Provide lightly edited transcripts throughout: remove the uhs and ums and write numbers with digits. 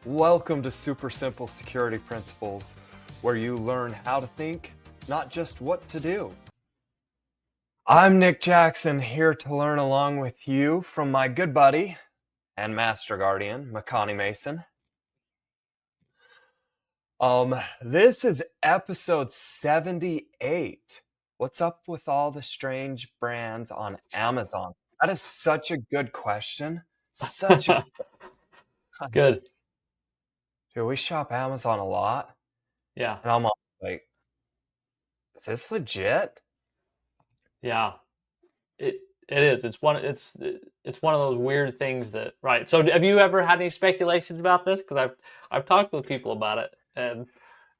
Welcome to Super Simple Security Principles, where you learn how to think, not just what to do. I'm Nick Jackson, here to learn along with you from my good buddy and master guardian, Makani Mason. This is episode 78. What's up with all the strange brands on Amazon? That is such a good question. Such a Good. Dude, we shop Amazon a lot, Yeah. and I'm all like, is this legit? Yeah. It it is. It's one of those weird things that right. So have you ever had any speculations about this? Because I've talked with people about it, and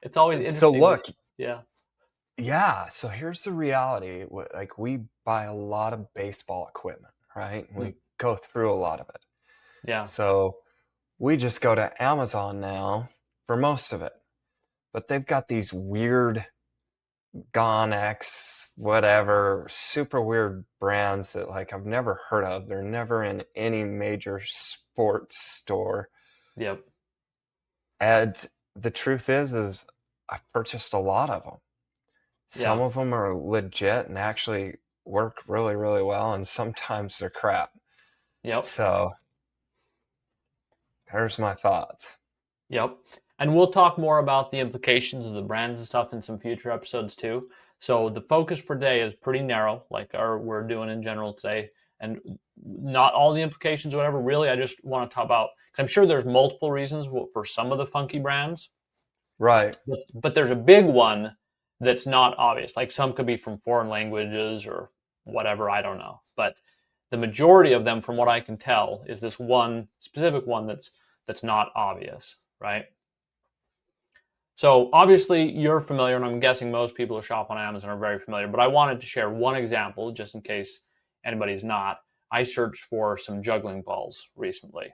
it's always So interesting. look, Yeah. yeah, so here's the reality. Like, we buy a lot of baseball equipment, right? Mm. We go through a lot of it. Yeah. So we just go to Amazon now for most of it. But they've got these weird Gonex, whatever, super weird brands that like I've never heard of. They're never in any major sports store. Yep. And the truth is I've purchased a lot of them. Some Yeah. of them are legit and actually work really, really well, and sometimes they're crap. Yep. So there's my thoughts. Yep. And we'll talk more about the implications of the brands and stuff in some future episodes too. So the focus for today is pretty narrow, like we're doing in general today, and not all the implications, whatever. Really, I just want to talk about because I'm sure there's multiple reasons for some of the funky brands, Right. but there's a big one that's not obvious. Like some could be from foreign languages or whatever. I don't know, but the majority of them, from what I can tell, is this one specific one that's not obvious, right? So obviously you're familiar, and I'm guessing most people who shop on Amazon are very familiar, but I wanted to share one example just in case anybody's not. I searched for some juggling balls recently.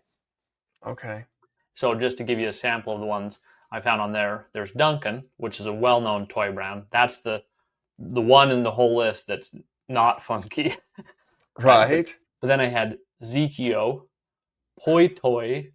Okay. So just to give you a sample of the ones I found on there, there's Duncan, which is a well-known toy brand. That's the one in the whole list that's not funky. Right? But Right. then I had Zekio, Poi Toy,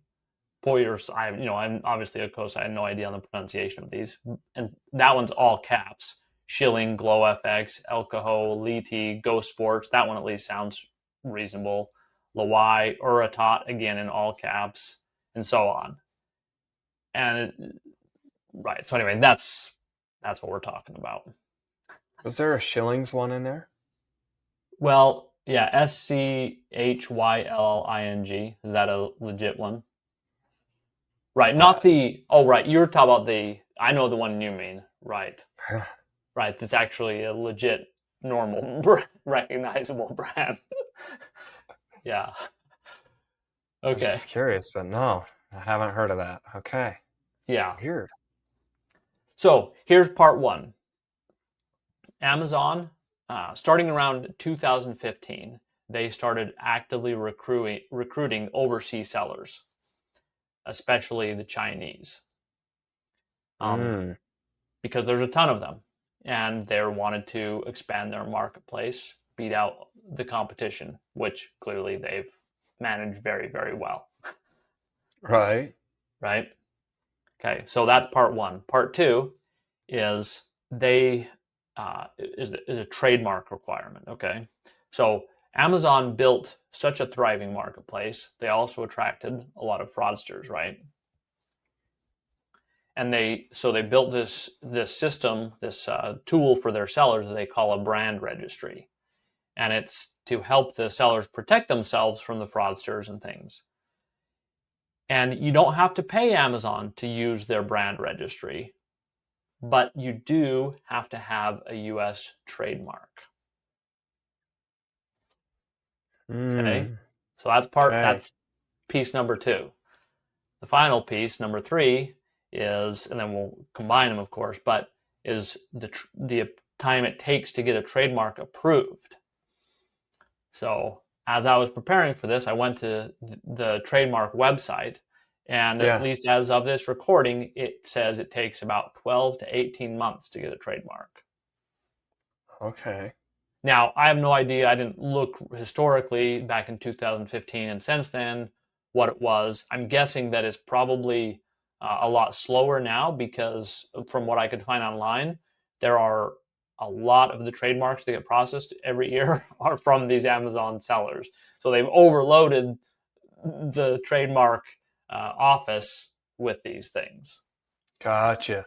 Poyers, I'm obviously, of course, I had no idea on the pronunciation of these, and that one's all caps. Shilling, Glow FX, Elkaho, Liti, Go Sports. That one at least sounds reasonable. Lawai, Uratot, again in all caps, and so on. And right, so anyway, that's what we're talking about. Was there a Shillings one in there? Well, yeah, Schylling. Is that a legit one? Right, Uh, not the. Oh, right, you're talking about the. I know the one you mean. Right. Right, that's actually a legit, normal, recognizable brand. Yeah. I was Okay. just curious, but no, I haven't heard of that. Okay. Yeah. Weird. So here's part one. Amazon, starting around 2015, they started actively recruiting overseas sellers, especially the Chinese, um, Mm, because there's a ton of them, and they wanted to expand their marketplace, beat out the competition, which clearly they've managed very, very well. right. Right? Okay, so that's part one. Part two is they is a trademark requirement. Okay, so Amazon built such a thriving marketplace. They also attracted a lot of fraudsters, right? And they built this system, this tool for their sellers that they call a brand registry, and it's to help the sellers protect themselves from the fraudsters and things. And you don't have to pay Amazon to use their brand registry, but you do have to have a US trademark. Okay. Mm, So okay. that's piece number two. The final piece, number three, is, and then we'll combine them, of course, but is the time it takes to get a trademark approved. So as I was preparing for this, I went to the trademark website, and at Yeah. least as of this recording, it says it takes about 12 to 18 months to get a trademark. Okay. Now, I have no idea. I didn't look historically back in 2015 and since then what it was. I'm guessing that it's probably a lot slower now because from what I could find online, there are a lot of the trademarks that get processed every year are from these Amazon sellers. So they've overloaded the trademark office with these things. Gotcha.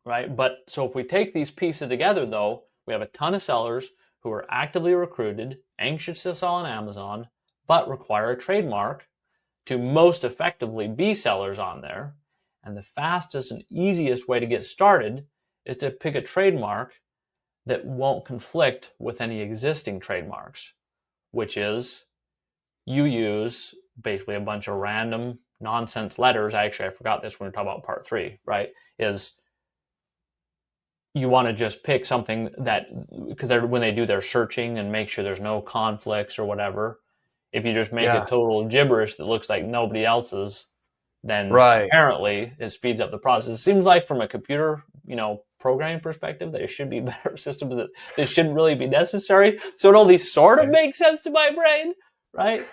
Right? But so if we take these pieces together, though, we have a ton of sellers who are actively recruited, anxious to sell on Amazon, but require a trademark to most effectively be sellers on there. And the fastest and easiest way to get started is to pick a trademark that won't conflict with any existing trademarks, which is you use basically a bunch of random nonsense letters. Actually, I forgot this when we were talking about part 3, right? Is you want to just pick something that, because when they do their searching and make sure there's no conflicts or whatever, if you just make a Yeah. total gibberish that looks like nobody else's, then Right. apparently it speeds up the process. It seems like from a computer, programming perspective, there should be better systems that they shouldn't really be necessary. So it only sort of makes sense to my brain, right?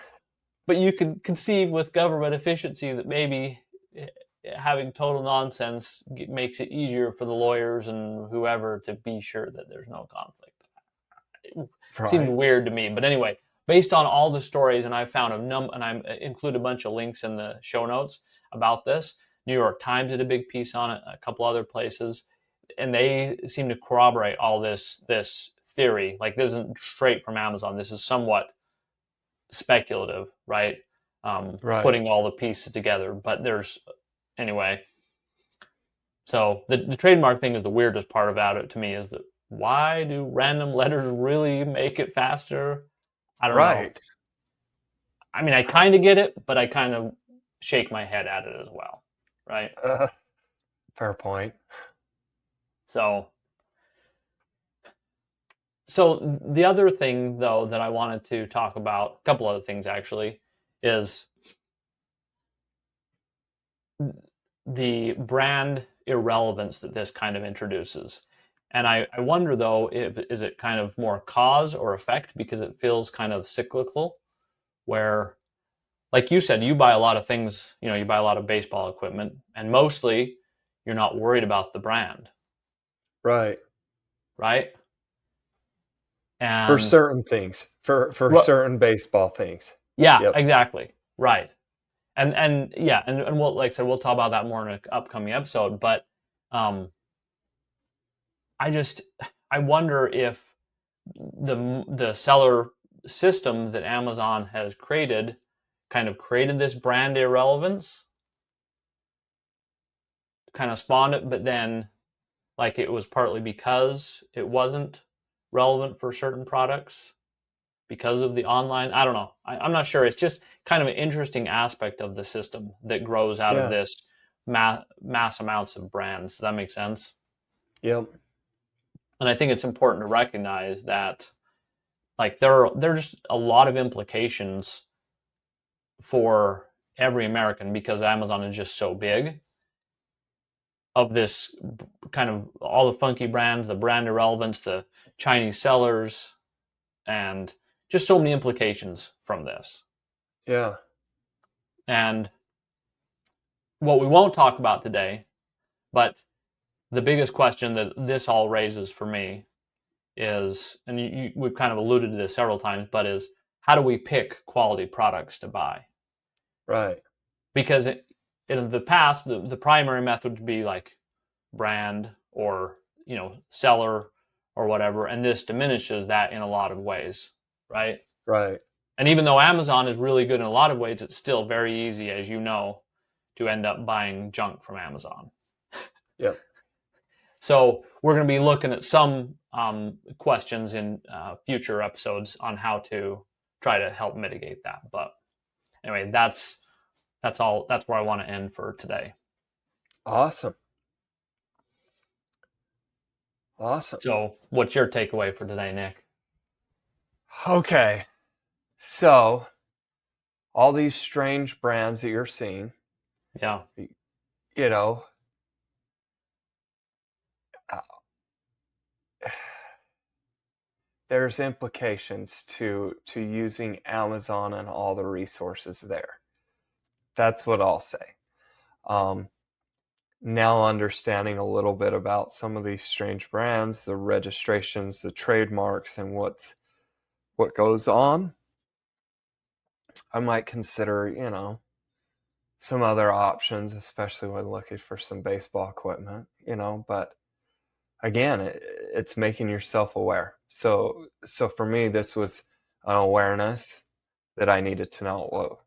But you can conceive with government efficiency that maybe having total nonsense makes it easier for the lawyers and whoever to be sure that there's no conflict. It seems Right. weird to me, but anyway, based on all the stories, and I found and I include a bunch of links in the show notes about this. New York Times did a big piece on it, a couple other places, and they seem to corroborate all this theory. Like, this isn't straight from Amazon. This is somewhat speculative, right? Right. Putting all the pieces together. But anyway. So the trademark thing is the weirdest part about it to me, is that why do random letters really make it faster? I don't know. Right. I mean, I kind of get it, but I kind of shake my head at it as well, right? Uh, fair point. So, so the other thing though that I wanted to talk about, a couple other things actually, is the brand irrelevance that this kind of introduces. And I wonder though, if is it kind of more cause or effect, because it feels kind of cyclical, where, like you said, you buy a lot of things, you buy a lot of baseball equipment, and mostly you're not worried about the brand, Right. right? For And certain things, for certain baseball things. yeah, Yep. exactly, right. And yeah, and we'll, like I said, we'll talk about that more in an upcoming episode. But um, I wonder if the seller system that Amazon has created kind of created this brand irrelevance, kind of spawned it, but then, like, it was partly because it wasn't relevant for certain products because of the online. I don't know. I'm not sure. It's just kind of an interesting aspect of the system that grows out of Yeah. this mass amounts of brands. Does that make sense? Yep. And I think it's important to recognize that, like, there's just a lot of implications for every American, because Amazon is just so big, of this kind of all the funky brands, the brand irrelevance, the Chinese sellers, and just so many implications from this. Yeah. And what we won't talk about today, but the biggest question that this all raises for me is, and we've kind of alluded to this several times, but is, how do we pick quality products to buy? Right. Because in the past, the primary method would be like brand or seller or whatever, and this diminishes that in a lot of ways, right? Right. And even though Amazon is really good in a lot of ways, it's still very easy, as you know, to end up buying junk from Amazon. Yep. So we're going to be looking at some questions in future episodes on how to try to help mitigate that. But anyway, that's all. That's where I want to end for today. Awesome. Awesome. So, what's your takeaway for today, Nick? Okay. So, all these strange brands that you're seeing, Yeah, you know, uh, there's implications to using Amazon and all the resources there. That's what I'll say. Um, Now understanding a little bit about some of these strange brands, the registrations, the trademarks, and what goes on, I might consider, some other options, especially when looking for some baseball equipment, but again, it's making yourself aware. So for me, this was an awareness that I needed to know,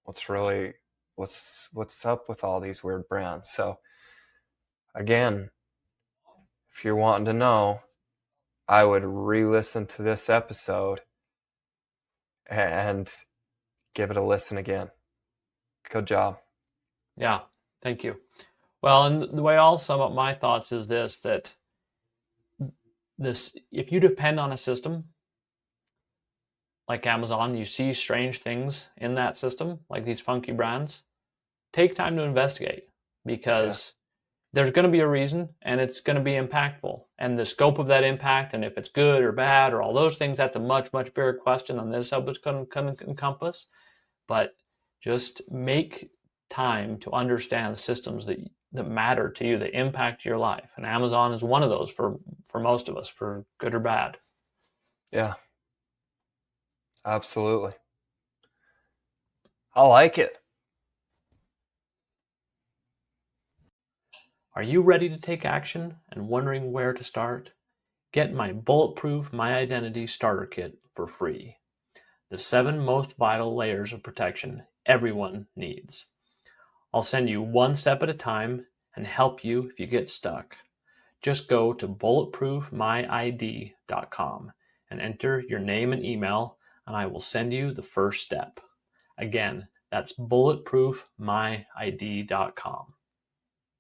what's really what's up with all these weird brands. So again, if you're wanting to know, I would re-listen to this episode and give it a listen again. Good job. Yeah, thank you. Well, and the way I'll sum up my thoughts is that if you depend on a system like Amazon, you see strange things in that system, like these funky brands, take time to investigate, Yeah. because there's going to be a reason and it's going to be impactful. And the scope of that impact, and if it's good or bad or all those things, that's a much, much bigger question than this episode can encompass. But just make time to understand the systems that matter to you, that impact your life. And Amazon is one of those for most of us, for good or bad. Yeah, absolutely. I like it. Are you ready to take action and wondering where to start? Get my Bulletproof My Identity Starter Kit for free. The 7 most vital layers of protection everyone needs. I'll send you one step at a time and help you if you get stuck. Just go to bulletproofmyid.com and enter your name and email, and I will send you the first step. Again, that's bulletproofmyid.com.